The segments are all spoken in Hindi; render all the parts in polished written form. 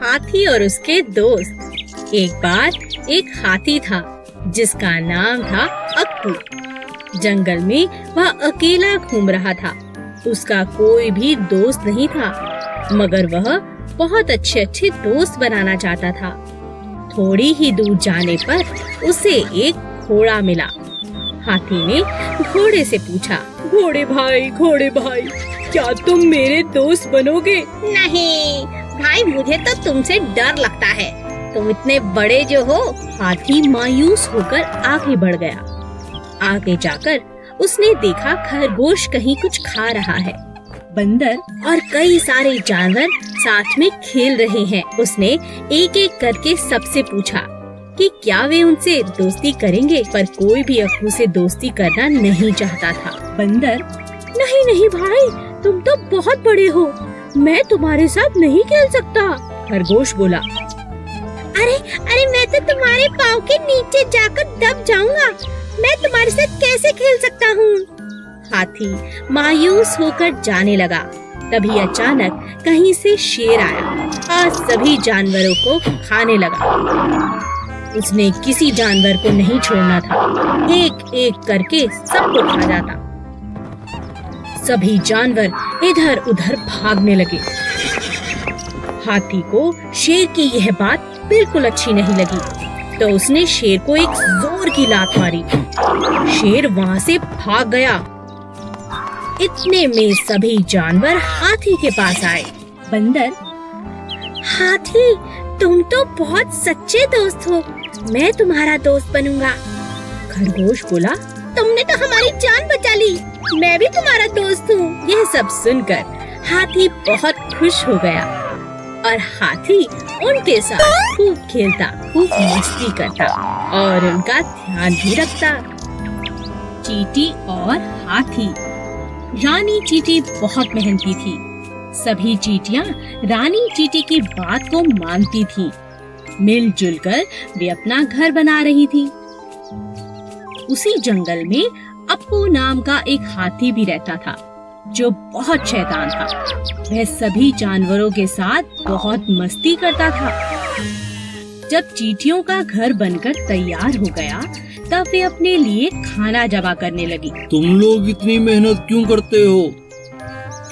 हाथी और उसके दोस्त। एक बार एक हाथी था जिसका नाम था अक्कू। जंगल में वह अकेला घूम रहा था। उसका कोई भी दोस्त नहीं था, मगर वह बहुत अच्छे दोस्त बनाना चाहता था। थोड़ी ही दूर जाने पर उसे एक घोड़ा मिला। हाथी ने घोड़े से पूछा, घोड़े भाई क्या तुम मेरे दोस्त बनोगे? नहीं भाई, मुझे तो तुमसे डर लगता है, तुम इतने बड़े जो हो। हाथी मायूस होकर आगे बढ़ गया। आगे जाकर उसने देखा खरगोश कहीं कुछ खा रहा है। बंदर और कई सारे जानवर साथ में खेल रहे हैं। उसने एक एक करके सबसे पूछा कि क्या वे उनसे दोस्ती करेंगे, पर कोई भी अक्कू से दोस्ती करना नहीं चाहता था। बंदर, नहीं भाई, तुम तो बहुत बड़े हो, मैं तुम्हारे साथ नहीं खेल सकता। खरगोश बोला, अरे मैं तो तुम्हारे पाँव के नीचे जाकर दब जाऊंगा, मैं तुम्हारे साथ कैसे खेल सकता हूँ? हाथी मायूस होकर जाने लगा। तभी अचानक कहीं से शेर आया और सभी जानवरों को खाने लगा। उसने किसी जानवर को नहीं छोड़ना था, एक एक करके सबको खा जाता। सभी जानवर इधर उधर भागने लगे। हाथी को शेर की यह बात बिल्कुल अच्छी नहीं लगी, तो उसने शेर को एक जोर की लात मारी। शेर वहाँ से भाग गया। इतने में सभी जानवर हाथी के पास आए। बंदर, हाथी, तुम तो बहुत सच्चे दोस्त हो, मैं तुम्हारा दोस्त बनूंगा। खरगोश बोला, तुमने तो हमारी जान बचा ली, मैं भी तुम्हारा दोस्त हूँ। यह सब सुनकर हाथी बहुत खुश हो गया और हाथी उनके साथ खूब खेलता, खूब मस्ती करता और उनका ध्यान भी रखता। चींटी और हाथी। रानी चींटी बहुत मेहनती थी। सभी चींटियां रानी चींटी की बात को मानती थीं। मिलजुल कर वे अपना घर बना रही थीं। उसी जंगल में अप्पू नाम का एक हाथी भी रहता था, जो बहुत शैतान था। वह सभी जानवरों के साथ बहुत मस्ती करता था। जब चींटियों का घर बनकर तैयार हो गया, तब वे अपने लिए खाना जमा करने लगी। तुम लोग इतनी मेहनत क्यों करते हो?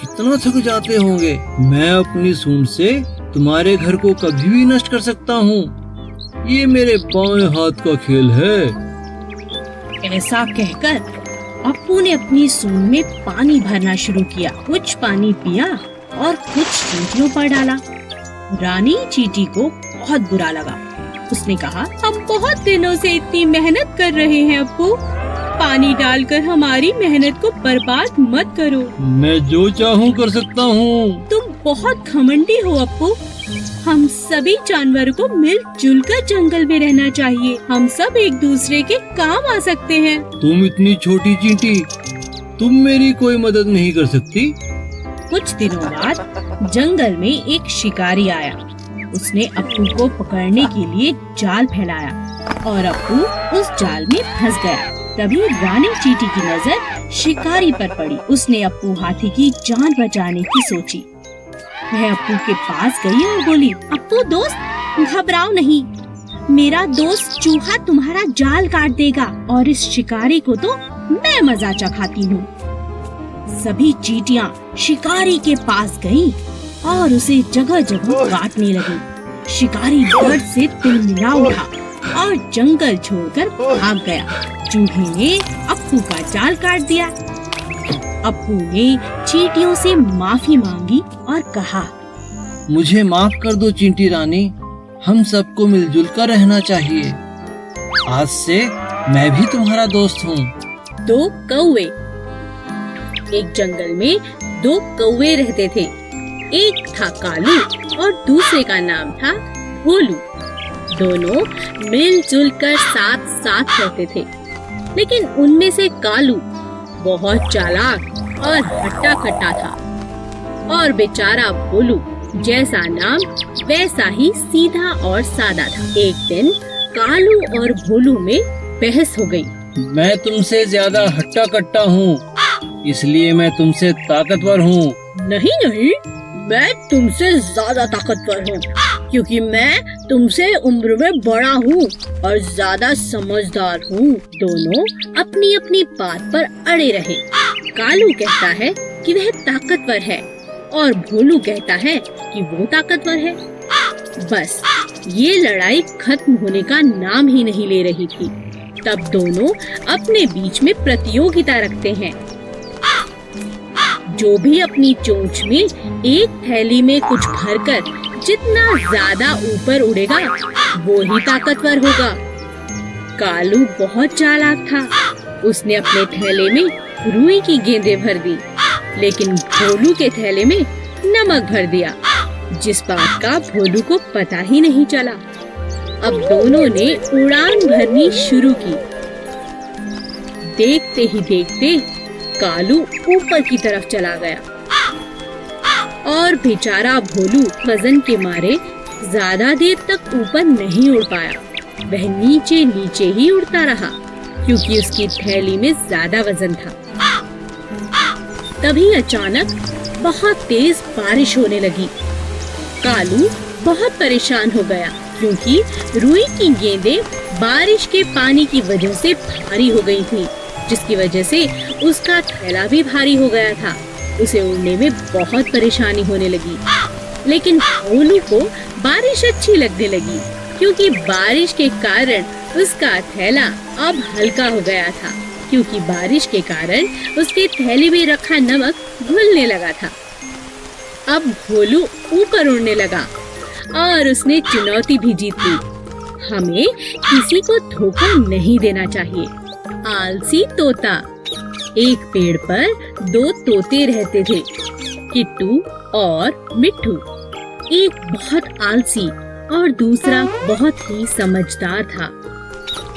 कितना थक जाते होंगे। मैं अपनी सूंड से तुम्हारे घर को कभी भी नष्ट कर सकता हूँ। ये मेरे बाएं हाथ का खेल है। ऐसा कहकर अप्पू ने अपनी सूंड में पानी भरना शुरू किया। कुछ पानी पिया और कुछ चींटियों पर डाला। रानी चींटी को बहुत बुरा लगा। उसने कहा, हम बहुत दिनों से इतनी मेहनत कर रहे हैं अप्पू, पानी डालकर हमारी मेहनत को बर्बाद मत करो। मैं जो चाहूँ कर सकता हूँ। तुम बहुत घमंडी हो अप्पू। हम सभी जानवरों को मिलजुल कर जंगल में रहना चाहिए। हम सब एक दूसरे के काम आ सकते हैं। तुम इतनी छोटी चींटी, तुम मेरी कोई मदद नहीं कर सकती। कुछ दिनों बाद जंगल में एक शिकारी आया। उसने अप्पू को पकड़ने के लिए जाल फैलाया और अप्पू उस जाल में फंस गया। तभी रानी चींटी की नजर शिकारी पर पड़ी। उसने अप्पू हाथी की जान बचाने की सोची। वह अप्पू के पास गई और बोली, अप्पू दोस्त, घबराओ नहीं, मेरा दोस्त चूहा तुम्हारा जाल काट देगा और इस शिकारी को तो मैं मजा चखाती हूँ। सभी चींटियां शिकारी के पास गईं और उसे जगह जगह काटने लगी। शिकारी डर से तिलमिला उठा और जंगल छोड़कर भाग गया। चूहे ने अप्पू का जाल काट दिया। अप्पू ने चींटियों से माफी मांगी और कहा, मुझे माफ कर दो चींटी रानी, हम सबको मिलजुल कर रहना चाहिए। आज से मैं भी तुम्हारा दोस्त हूँ। दो कौवे। एक जंगल में दो कौवे रहते थे। एक था कालू और दूसरे का नाम था भोलू। दोनों मिलजुल कर साथ साथ रहते थे, लेकिन उनमें से कालू बहुत चालाक और हट्टा कट्टा था और बेचारा भोलू, जैसा नाम वैसा ही सीधा और सादा था। एक दिन कालू और भोलू में बहस हो गई। मैं तुमसे ज्यादा हट्टा कट्टा हूँ, इसलिए मैं तुमसे ताकतवर हूँ। नहीं नहीं, मैं तुमसे ज्यादा ताकतवर हूँ, क्योंकि मैं तुमसे उम्र में बड़ा हूँ और ज्यादा समझदार हूँ। दोनों अपनी अपनी बात पर अड़े रहे। कालू कहता है कि वह ताकतवर है और भोलू कहता है कि वो ताकतवर है। बस ये लड़ाई खत्म होने का नाम ही नहीं ले रही थी। तब दोनों अपने बीच में प्रतियोगिता रखते हैं। जो भी अपनी चोंच में एक थैली में कुछ भरकर जितना ज्यादा ऊपर उड़ेगा वो ही ताकतवर होगा। कालू बहुत चालाक था। उसने अपने थैले में रुई की गेंदें भर दी, लेकिन भोलू के थैले में नमक भर दिया, जिस बात का भोलू को पता ही नहीं चला। अब दोनों ने उड़ान भरनी शुरू की। देखते ही देखते कालू ऊपर की तरफ चला गया और बेचारा भोलू वजन के मारे ज्यादा देर तक ऊपर नहीं उड़ पाया। वह नीचे नीचे ही उड़ता रहा, क्योंकि उसकी थैली में ज्यादा वजन था। तभी अचानक बहुत तेज बारिश होने लगी। कालू बहुत परेशान हो गया, क्योंकि रुई की गेंदें बारिश के पानी की वजह से भारी हो गई थी, जिसकी वजह से उसका थैला भी भारी हो गया था। उसे उड़ने में बहुत परेशानी होने लगी। लेकिन भोलू को बारिश अच्छी लगने लगी, क्योंकि बारिश के कारण उसका थैला अब हल्का हो गया था, क्योंकि बारिश के कारण उसके थैले में रखा नमक घुलने लगा था। अब भोलू ऊपर उड़ने लगा और उसने चुनौती भी जीत ली। हमें किसी को धोखा नहीं देना चाहिए। आलसी तोता। एक पेड़ पर दो तोते रहते थे, किट्टू और मिट्ठू। एक बहुत आलसी और दूसरा बहुत ही समझदार था।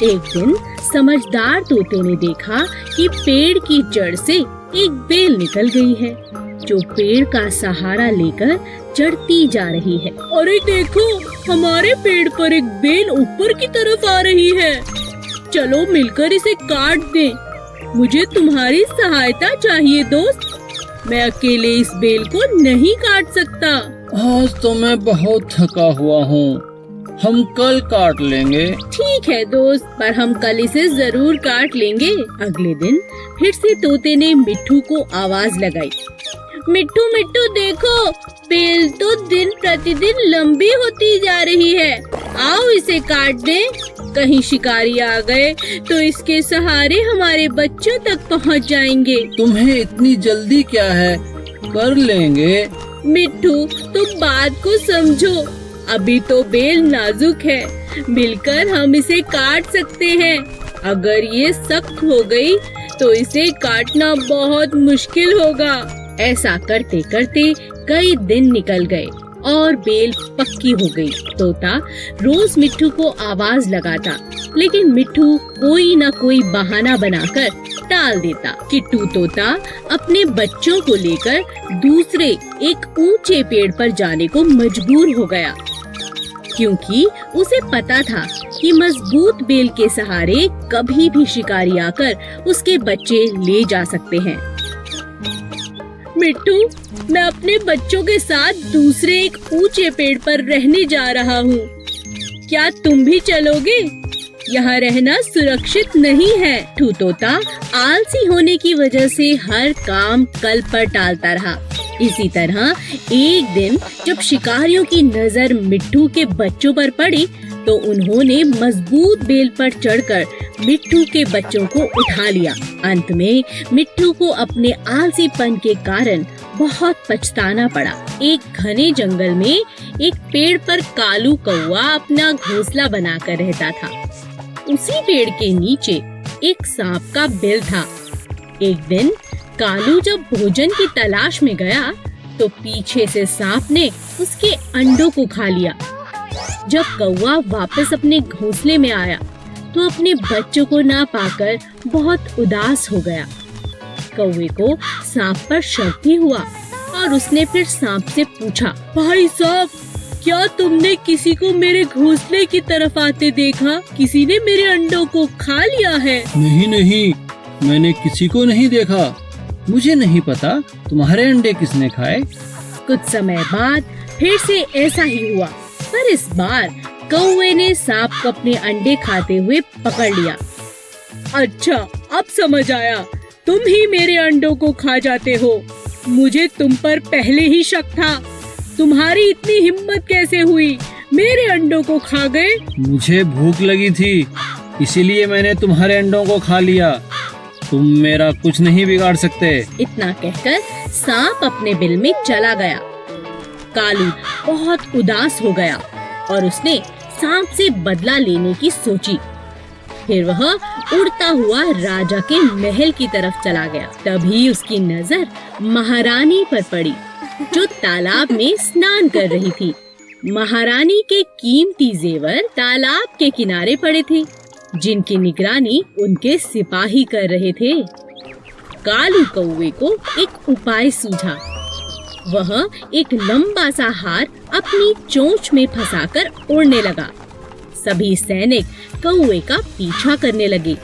एक दिन समझदार तोते ने देखा कि पेड़ की जड़ से एक बेल निकल गई है, जो पेड़ का सहारा लेकर चढ़ती जा रही है। अरे देखो, हमारे पेड़ पर एक बेल ऊपर की तरफ आ रही है। चलो मिलकर इसे काट दें। मुझे तुम्हारी सहायता चाहिए दोस्त। मैं अकेले इस बेल को नहीं काट सकता। आज तो मैं बहुत थका हुआ हूँ, हम कल काट लेंगे। ठीक है दोस्त, पर हम कल इसे जरूर काट लेंगे। अगले दिन फिर से तोते ने मिट्ठू को आवाज लगाई। मिट्ठू मिट्ठू देखो, बेल तो दिन प्रतिदिन लंबी होती जा रही है। आओ इसे काट दें। कहीं शिकारी आ गए तो इसके सहारे हमारे बच्चों तक पहुंच जाएंगे। तुम्हें इतनी जल्दी क्या है, कर लेंगे। मिट्ठू तुम बात को समझो, अभी तो बेल नाजुक है, मिलकर हम इसे काट सकते हैं। अगर ये सख्त हो गई तो इसे काटना बहुत मुश्किल होगा। ऐसा करते करते कई दिन निकल गए और बेल पक्की हो गई। तोता रोज मिट्ठू को आवाज लगाता, लेकिन मिट्ठू कोई न कोई बहाना बनाकर टाल देता। किट्टू तोता अपने बच्चों को लेकर दूसरे एक ऊंचे पेड़ पर जाने को मजबूर हो गया, क्योंकि उसे पता था कि मजबूत बेल के सहारे कभी भी शिकारी आकर उसके बच्चे ले जा सकते हैं। मिट्टू, मैं अपने बच्चों के साथ दूसरे एक ऊंचे पेड़ पर रहने जा रहा हूँ। क्या तुम भी चलोगे? यहाँ रहना सुरक्षित नहीं है। मिट्ठू तोता आलसी होने की वजह से हर काम कल पर टालता रहा। इसी तरह एक दिन जब शिकारियों की नजर मिट्ठू के बच्चों पर पड़ी, तो उन्होंने मजबूत बेल पर चढ़कर मिट्ठू के बच्चों को उठा लिया। अंत में मिट्ठू को अपने आलसीपन के कारण बहुत पछताना पड़ा। एक घने जंगल में एक पेड़ पर कालू कौवा अपना घोंसला बनाकर रहता था। उसी पेड़ के नीचे एक सांप का बिल था। एक दिन कालू जब भोजन की तलाश में गया, तो पीछे से सांप ने उसके अंडों को खा लिया। जब कौवा वापस अपने घोंसले में आया, तो अपने बच्चों को ना पाकर बहुत उदास हो गया। कौवे को सांप पर शक भी हुआ और उसने फिर सांप से पूछा, भाई सांप, क्या तुमने किसी को मेरे घोंसले की तरफ आते देखा? किसी ने मेरे अंडों को खा लिया है? नहीं नहीं, मैंने किसी को नहीं देखा। मुझे नहीं पता तुम्हारे अंडे किसने खाए। कुछ समय बाद फिर से ऐसा ही हुआ, पर इस बार कौवे ने सांप को अपने अंडे खाते हुए पकड़ लिया। अच्छा, अब समझ आया, तुम ही मेरे अंडों को खा जाते हो। मुझे तुम पर पहले ही शक था। तुम्हारी इतनी हिम्मत कैसे हुई? मेरे अंडों को खा गए। मुझे भूख लगी थी, इसीलिए मैंने तुम्हारे अंडों को खा लिया। तुम मेरा कुछ नहीं बिगाड़ सकते। इतना कहकर सांप अपने बिल में चला गया। कालू बहुत उदास हो गया और उसने सांप से बदला लेने की सोची। फिर वह उड़ता हुआ राजा के महल की तरफ चला गया। तभी उसकी नजर महारानी पर पड़ी, जो तालाब में स्नान कर रही थी। महारानी के कीमती जेवर तालाब के किनारे पड़े थे, जिनकी निगरानी उनके सिपाही कर रहे थे। कालू कौवे को एक उपाय सूझा। वह एक लंबा सा हार अपनी चोंच में फंसाकर उड़ने लगा। सभी सैनिक कौवे का पीछा करने लगे।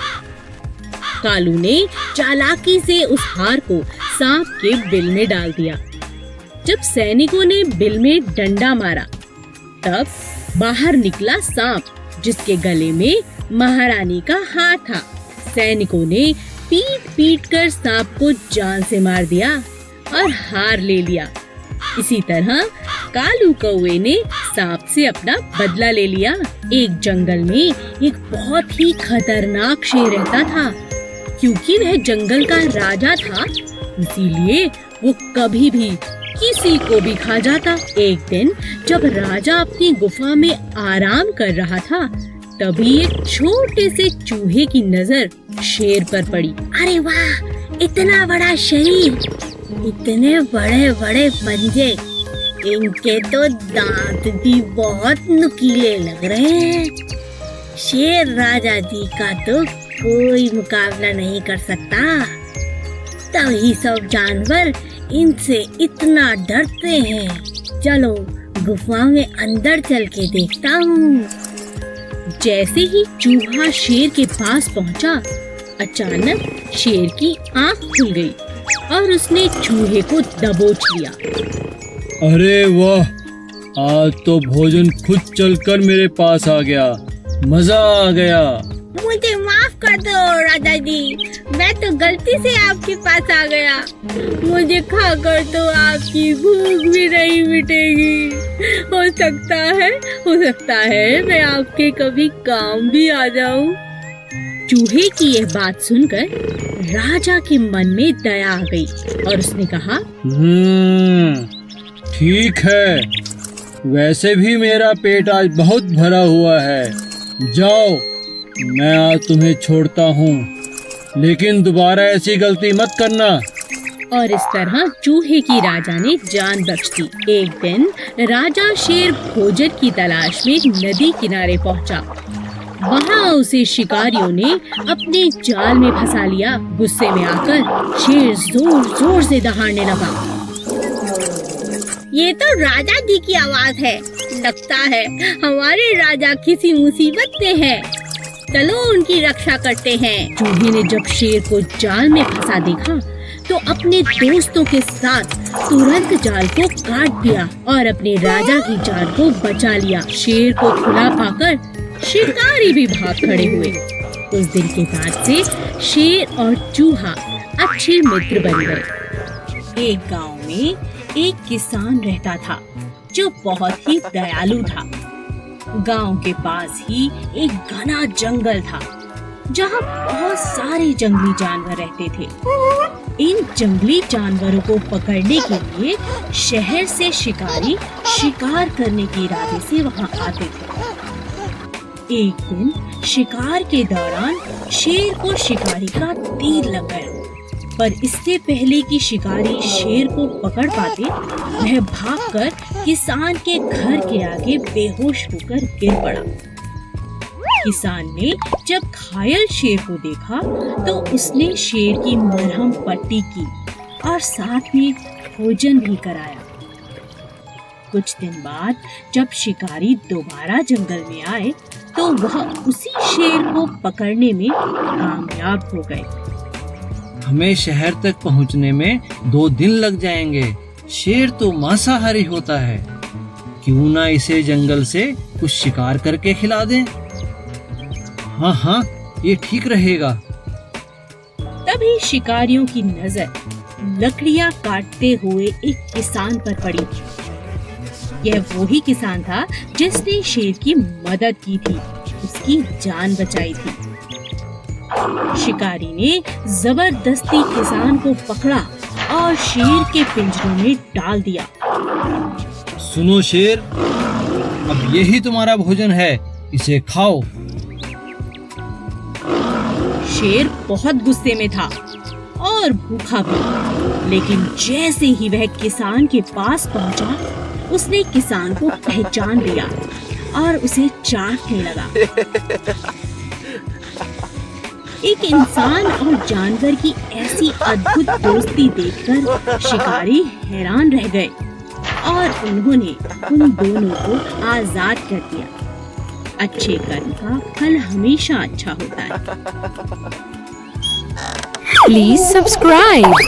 कालू ने चालाकी से उस हार को सांप के बिल में डाल दिया। जब सैनिकों ने बिल में डंडा मारा, तब बाहर निकला सांप, जिसके गले में महारानी का हार था। सैनिकों ने पीट पीट कर सांप को जान से मार दिया और हार ले लिया। इसी तरह कालू कौवे ने सांप से अपना बदला ले लिया। एक जंगल में एक बहुत ही खतरनाक शेर रहता था। क्योंकि वह जंगल का राजा था, इसीलिए वो कभी भी किसी को भी खा जाता। एक दिन जब राजा अपनी गुफा में आराम कर रहा था, तभी एक छोटे से चूहे की नजर शेर पर पड़ी। अरे वाह, इतना बड़ा शरीर, इतने बड़े बड़े पंजे, इनके तो दांत भी बहुत नुकीले लग रहे हैं। शेर राजा जी का तो कोई मुकाबला नहीं कर सकता। तभी सब जानवर इनसे इतना डरते हैं। चलो गुफा में अंदर चल के देखता हूँ। जैसे ही चूहा शेर के पास पहुँचा, अचानक शेर की आँख खुल गई और उसने चूहे को दबोच लिया। अरे वाह, आज तो भोजन खुद चलकर मेरे पास आ गया। मजा आ गया। मुझे माफ कर दो राजा जी, मैं तो गलती से आपके पास आ गया। मुझे खाकर तो आपकी भूख भी नहीं मिटेगी। हो सकता है मैं आपके कभी काम भी आ जाऊं। चूहे की यह बात सुनकर राजा के मन में दया आ गई और उसने कहा, ठीक है, वैसे भी मेरा पेट आज बहुत भरा हुआ है। जाओ, मैं आज तुम्हें छोड़ता हूँ, लेकिन दोबारा ऐसी गलती मत करना। और इस तरह चूहे की राजा ने जान बख्श दी। एक दिन राजा शेर भोजन की तलाश में नदी किनारे पहुँचा। वहाँ उसे शिकारियों ने अपने जाल में फंसा लिया। गुस्से में आकर शेर जोर जोर से दहाड़ने लगा। ये तो राजा जी की आवाज है। लगता है हमारे राजा किसी मुसीबत में है। चलो उनकी रक्षा करते हैं। चूहे ने जब शेर को जाल में फंसा देखा, तो अपने दोस्तों के साथ तुरंत जाल को काट दिया और अपने राजा की जान को बचा लिया। शेर को खुला पाकर शिकारी भी भाग खड़े हुए। उस दिन के बाद से शेर और चूहा अच्छे मित्र बन गए। एक गांव में एक किसान रहता था, जो बहुत ही दयालु था। गांव के पास ही एक घना जंगल था, जहां बहुत सारे जंगली जानवर रहते थे। इन जंगली जानवरों को पकड़ने के लिए शहर से शिकारी शिकार करने के इरादे से वहां आते थे। एक दिन शिकार के दौरान शेर को शिकारी का तीर लग गया, पर इससे पहले कि शिकारी शेर को पकड़ पाते, वह भागकर किसान के घर के आगे बेहोश होकर गिर पड़ा। किसान ने जब घायल शेर को देखा, तो उसने शेर की मरहम पट्टी की और साथ में भोजन भी कराया। कुछ दिन बाद जब शिकारी दोबारा जंगल में आए, तो वह उसी शेर को पकड़ने में कामयाब हो गए। हमें शहर तक पहुंचने में 2 दिन लग जाएंगे। शेर तो मांसाहारी होता है, क्यों ना इसे जंगल से कुछ शिकार करके खिला दें। हाँ हाँ, ये ठीक रहेगा। तभी शिकारियों की नजर लकड़ियां काटते हुए एक किसान पर पड़ी। यह वही किसान था जिसने शेर की मदद की थी, उसकी जान बचाई थी। शिकारी ने जबरदस्ती किसान को पकड़ा और शेर के पिंजरे में डाल दिया। सुनो शेर, अब यही तुम्हारा भोजन है, इसे खाओ। शेर बहुत गुस्से में था और भूखा भी, लेकिन जैसे ही वह किसान के पास पहुंचा, उसने किसान को पहचान लिया और उसे चाटने लगा। एक इंसान और जानवर की ऐसी अद्भुत दोस्ती देखकर शिकारी हैरान रह गए और उन्होंने उन दोनों को आजाद कर दिया। अच्छे कर्म का फल हमेशा अच्छा होता है। Please subscribe.